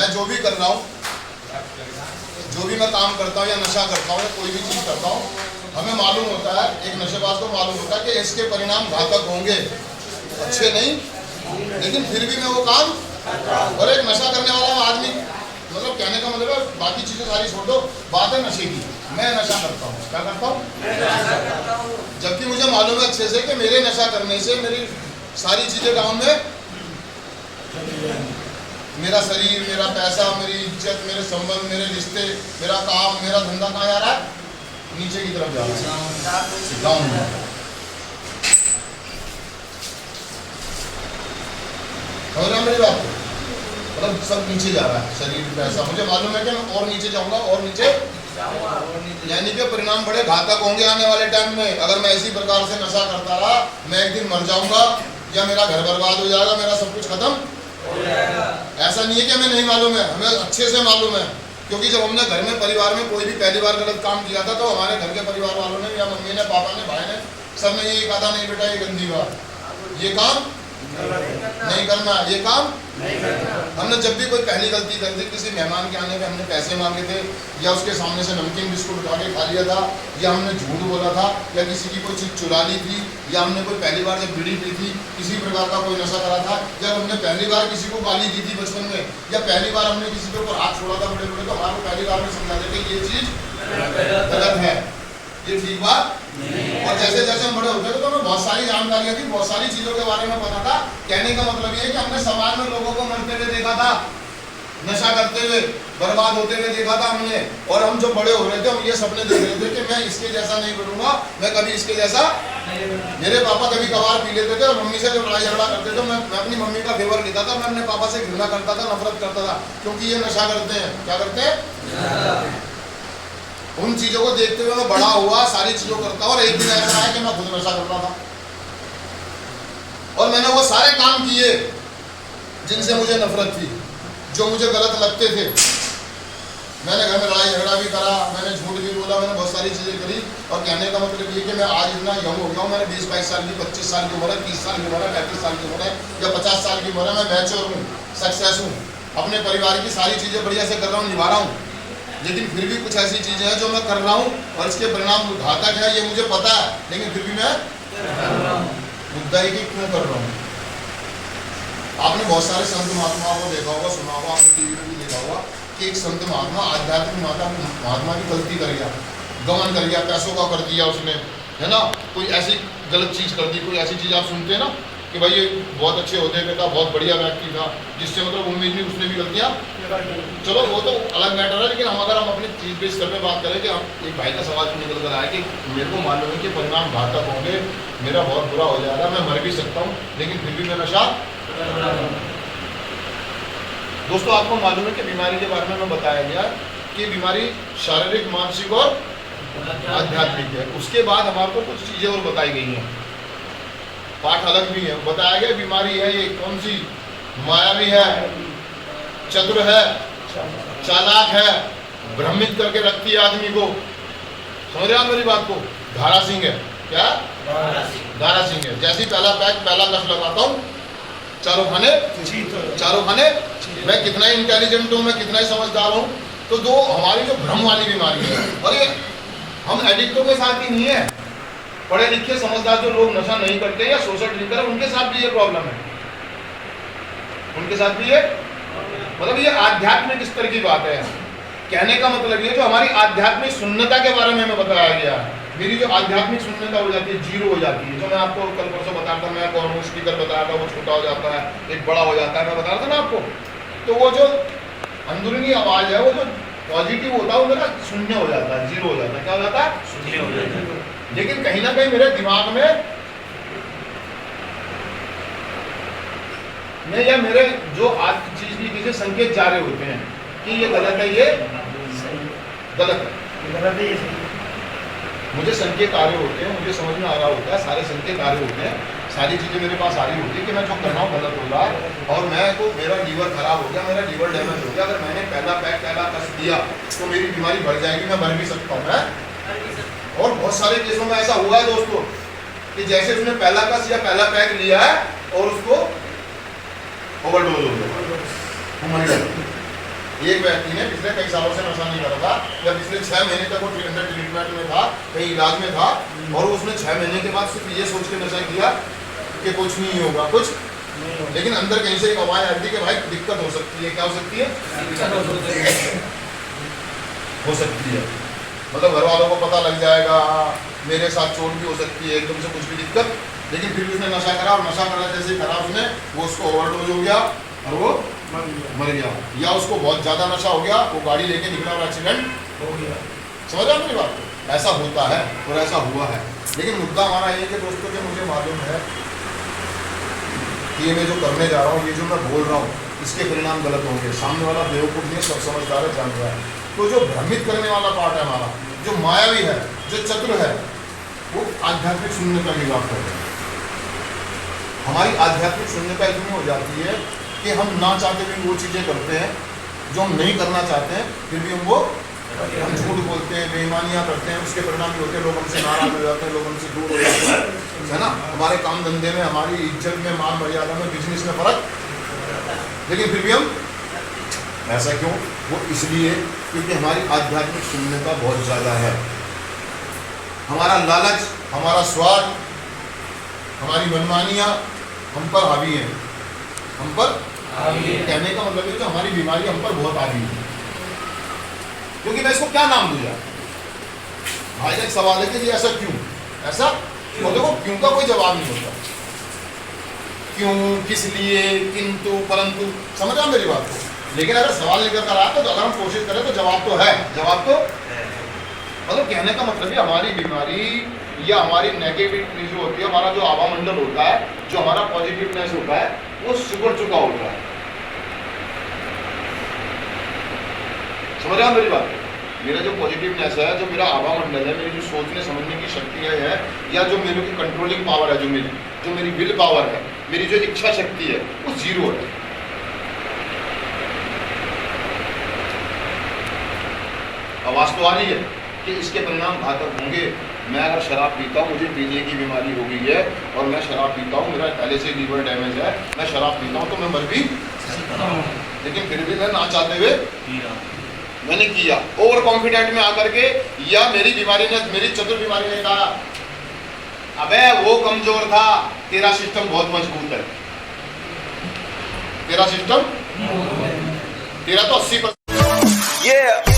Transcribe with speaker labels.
Speaker 1: मैं जो भी कर रहा हूँ, जो भी मैं काम करता हूँ या नशा करता हूँ या कोई भी चीज़ करता हूँ, हमें मालूम होता है, एक नशेबाज को मालूम होता है कि इसके परिणाम घातक होंगे, अच्छे नहीं, लेकिन फिर भी मैं वो काम। और एक नशा करने वाला आदमी, मतलब कहने का मतलब है बाकी चीज़ें सारी छोड़ दो, बात है नशे की। मैं नशा करता हूँ, क्या करता हूँ? जबकि मुझे मालूम है अच्छे से कि मेरे नशा करने से मेरी सारी चीज़ें डाउन में, मेरा शरीर, मेरा पैसा, मेरी इज्जत, मेरे संबंध, मेरे रिश्ते, मेरा काम, मेरा धंधा कहाँ जा रहा है? नीचे की तरफ जा रहा है, डाउन में। समझ रहे हैं मेरी बात को? मतलब सब नीचे जा रहा है, शरीर, पैसा। मुझे मालूम है कि मैं और नीचे जाऊंगा, और नीचे, यानी कि परिणाम बड़े घातक होंगे आने वाले टाइम में। अगर मैं इसी प्रकार से नशा करता रहा, मैं एक दिन मर जाऊंगा या मेरा घर बर्बाद हो जाएगा, मेरा सब कुछ खत्म हो जाएगा। ऐसा नहीं है कि हमें नहीं मालूम है, हमें अच्छे से मालूम है। क्योंकि जब हमने घर में, परिवार में कोई भी पहली बार गलत काम किया था, तो हमारे घर के परिवार वालों ने या मम्मी ने, पापा ने, भाई ने, सब ने यही कहा था, नहीं बेटा ये गंदी बात, ये काम नहीं करना, ये काम नहीं करना। हमने जब भी कोई पहली गलती कर दी, किसी मेहमान के आने पे हमने पैसे मांगे थे, या उसके सामने से नमकीन बिस्कुट उठा के खा लिया था, या हमने झूठ बोला था, या किसी की कोई चीज़ चुरा ली थी, या हमने कोई पहली बार जब बीड़ी पी थी, किसी प्रकार का कोई नशा करा था, जब हमने पहली बार किसी को गाली दी थी बचपन में, या पहली बार हमने किसी के ऊपर हाथ छोड़ा था बड़े बड़े, तो हमारे पहली बार में समझा देते ये चीज़ गलत है, ये ठीक बात। और जैसे जैसे हम बड़े होते थे तो हमें बहुत सारी जानकारियां थी, बहुत सारी चीजों के बारे में पता था। कहने का मतलब ये है कि हमने समाज में लोगों को मरते हुए देखा था, नशा करते हुए, बर्बाद होते हुए देखा था हमने। और हम जब बड़े हो रहे थे, हम ये सपने देख रहे थे कि मैं इसके जैसा नहीं बनूंगा, मैं कभी इसके जैसा। मेरे पापा कभी कभार पी लेते थे और मम्मी से जब लड़ाई झगड़ा करते थे, मैं अपनी मम्मी का फेवर लेता था, मैं अपने पापा से घृणा करता था, नफरत करता था, क्योंकि ये नशा करते हैं। क्या करते हैं? उन चीजों को देखते हुए मैं बड़ा हुआ, सारी चीजों करता, और एक दिन ऐसा है कि मैं खुद नशा करता था, और मैंने वो सारे काम किए जिनसे मुझे नफरत थी, जो मुझे गलत लगते थे। मैंने घर में लड़ाई झगड़ा भी करा, मैंने झूठ भी बोला, मैंने बहुत सारी चीजें करी। और कहने का मतलब ये कि मैं आज इतना यंग हो गया हूँ, मैंने 20-22 साल की, 25 साल की उम्र है, 30 साल की उम्र है, 35 साल की उम्र है, या 50 साल की उम्र है, मैं मैच्योर हूँ, सक्सेस हूँ, अपने परिवार की सारी चीजें बढ़िया से कर रहा हूँ, निभा रहा हूँ। लेकिन फिर भी कुछ ऐसी चीजें हैं जो मैं कर रहा हूँ और इसके परिणाम घातक है, ये मुझे पता है, लेकिन फिर भी मैं मुद्दा है कि क्यों कर रहा हूँ। आपने बहुत सारे संत महात्माओं को देखा होगा, सुना होगा, आपने टीवी में भी देखा होगा कि एक संत महात्मा, आध्यात्मिक महात्मा की गलती कर गया, गमन कर गया, पैसों का कर दिया उसने, है ना, कोई ऐसी गलत चीज कर दी। कोई ऐसी चीज आप सुनते हैं ना कि भाई ये बहुत अच्छे होते पे था, बहुत बढ़िया व्यक्ति था, जिससे मतलब उम्मीद नहीं, उसने भी गलतियाँ। चलो वो तो अलग मैटर है, लेकिन हम अगर हम अपनी चीज पे स्तर पे बात करें कि हम एक भाई का सवाल निकल कर आया कि मेरे को मालूम है कि परिणाम घातक होंगे, मेरा बहुत बुरा हो जाएगा, मैं मर भी सकता हूँ, लेकिन फिर भी मैं नशा। दोस्तों आपको मालूम है कि बीमारी के बारे में हमें बताया गया कि बीमारी शारीरिक, मानसिक और आध्यात्मिक है। उसके बाद हमारे को कुछ चीजें और बताई गई हैं, पाठ अलग भी है। बताया गया बीमारी है ये कौन सी, मायावी है, चतुर है, चालाक है, भ्रमित करके रखती है आदमी को। समझ रहे हैं मेरी बात को? धारा सिंह है, क्या धारा सिंह है। जैसी पहला पैक, पहला कश लगाता हूँ, चारों खाने, मैं कितना ही इंटेलिजेंट हूँ, मैं कितना ही समझदार हूँ। तो दो हमारी जो भ्रम वाली बीमारी है, और ये हम एडिक्टों के साथ ही नहीं है, पढ़े लिखे समझदार जो लोग नशा नहीं करते या सोशल ड्रिंकर है, उनके साथ भी ये प्रॉब्लम है, उनके साथ भी ये, मतलब ये आध्यात्मिक स्तर की बात है। कहने का मतलब ये जो हमारी आध्यात्मिक शून्यता के बारे में हमें बताया गया है, मेरी जो आध्यात्मिक शून्यता हो जाती है, जीरो हो जाती है। जो मैं आपको कल परसों बताया था, मैं कौन हूँ, स्पीकर बताया था, वो छोटा हो जाता है, एक बड़ा हो जाता है, मैं बता रहा था ना आपको। तो वो जो अंदरूनी आवाज है, वो जो पॉजिटिव होता है, वो मेरा शून्य हो जाता है, जीरो हो जाता है। क्या हो जाता है? शून्य हो जाता है। लेकिन कहीं ना कहीं मेरे दिमाग में या मेरे जो आज चीज की पीछे संकेत जा रहे होते हैं कि ये गलत है, ये गलत है, मुझे संकेत आ रहे होते हैं, मुझे समझ में आ रहा होता है, सारे संकेत आ रहे होते हैं, सारी चीजें मेरे पास आ रही होती है कि मैं जो कर रहा हूँ गलत हो रहा है, और मैं को मेरा लीवर खराब हो गया, मेरा लीवर डैमेज हो गया, अगर मैंने पहला पैक, पहला कस दिया तो मेरी बीमारी बढ़ जाएगी, मैं मर भी सकता हूँ। और बहुत सारे केसों में ऐसा हुआ है दोस्तों कि जैसे उसने पहला कस या पहला पैक लिया है और उसको ओवरडोज हो गया, वो मर गया। एक व्यक्ति ने पिछले कई सालों से नशा नहीं करा था, या पिछले 6 महीने तक वो अंडर ट्रीटमेंट में था, कहीं इलाज में था, और उसने 6 महीने के बाद सिर्फ ये सोच के नशा किया कि कुछ नहीं होगा, कुछ नहीं होगा, लेकिन अंदर कहीं से एक आवाज आती है कि भाई दिक्कत हो सकती है। क्या हो सकती है? हो सकती है, मतलब घर वालों को पता लग जाएगा, मेरे साथ चोट भी हो सकती है, एकदम से कुछ भी दिक्कत। लेकिन फिर भी उसने नशा करा, और नशा करा जैसे ही करा उसने, वो उसको ओवरडोज हो गया और वो मर गया, या उसको बहुत ज़्यादा नशा हो गया, वो गाड़ी लेके निकला और एक्सीडेंट हो गया। समझ रहे हो मेरी बात को? ऐसा होता है और ऐसा हुआ है। लेकिन मुद्दा हमारा ये है कि दोस्तों कि मुझे मालूम है कि ये मैं जो करने जा रहा हूँ, ये जो मैं बोल रहा हूँ, इसके परिणाम गलत होंगे। सामने वाला बेवकूफ़ नहीं, सब समझदार है, जान रहा है। तो जो भ्रमित करने वाला पार्ट है हमारा, जो मायावी है, जो चतुर है, वो आध्यात्मिक शून्यता की बात कर रहे हैं। हमारी आध्यात्मिक शून्यता इतनी हो जाती है कि हम ना चाहते भी वो चीज़ें करते हैं जो हम नहीं करना चाहते हैं, फिर भी हम झूठ बोलते हैं, बेईमानियाँ करते हैं, उसके परिणाम भी होते हैं, लोग हमसे नाराज हो जाते हैं, लोग हमसे दूर हो जाते हैं, है ना। हमारे काम धंधे में, हमारी इज्जत में, मान मर्यादा में, बिजनेस में फर्क, लेकिन फिर भी हम ऐसा क्यों? वो इसलिए क्योंकि हमारी आध्यात्मिक शून्यता बहुत ज़्यादा है। हमारा लालच, हमारा स्वार्थ, हमारी मनमानियाँ हम पर हावी है, हम पर कहने का मतलब है कि हमारी बीमारी हम पर बहुत हावी है। क्योंकि मैं इसको क्या नाम दूँ यार? भाई एक सवाल है कि ऐसा क्यों, ऐसा क्यों? देखो क्यों का कोई जवाब नहीं होता, क्यों, किस लिए, किंतु, परंतु, समझ रहे मेरी बात को? लेकिन अगर सवाल लेकर कर आया तो अगर हम कोशिश करें तो जवाब तो है, जवाब तो मतलब कहने का मतलब है हमारी बीमारी या हमारी नेगेटिविटी जो होती है, हमारा जो आवामंडल होता है, जो हमारा पॉजिटिवनेस होता है, वो सिकुड़ चुका होता है। समझ रहे हो मेरी बात? मेरा जो पॉजिटिवनेस है, जो मेरा आवामंडल है, मेरी जो सोचने समझने की शक्ति है, या जो मेरे की कंट्रोलिंग पावर है, जो मेरी विल पावर है, मेरी जो इच्छा शक्ति है, वो जीरो है। आवाज तो आ रही है कि इसके परिणाम घातक होंगे। मैं अगर शराब पीता हूँ, मुझे पीने की बीमारी हो गई है, और मैं शराब पीता हूँ, मेरा पहले से लीवर डैमेज है, मैं शराब पीता हूँ तो मैं मर भी सकता हूँ, लेकिन फिर भी मैं ना चाहते हुए मैंने किया, ओवर कॉन्फिडेंट में आकर के, या मेरी बीमारी ने, मेरी चतुर बीमारी ने कहा अबे वो कमजोर था, तेरा सिस्टम बहुत मजबूत है, तेरा सिस्टम, तेरा तो 80%।